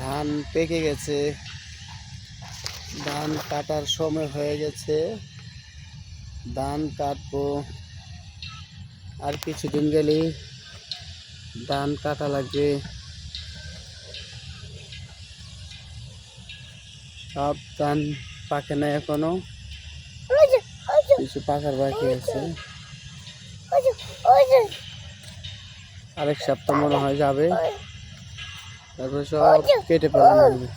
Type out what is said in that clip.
ধান পেকে গেছে, ধান কাটার সময় হয়ে গেছে। ধান কাটবো, আর কিছুদিন গেলেই ধান কাটা লাগবে। সব ধান পাকে না এখনো, কিছু পাকার বাকি আছে। আরেক সপ্তাহ মনে হয় যাবে, তারপরে সব কেটে ফেলানো হবে।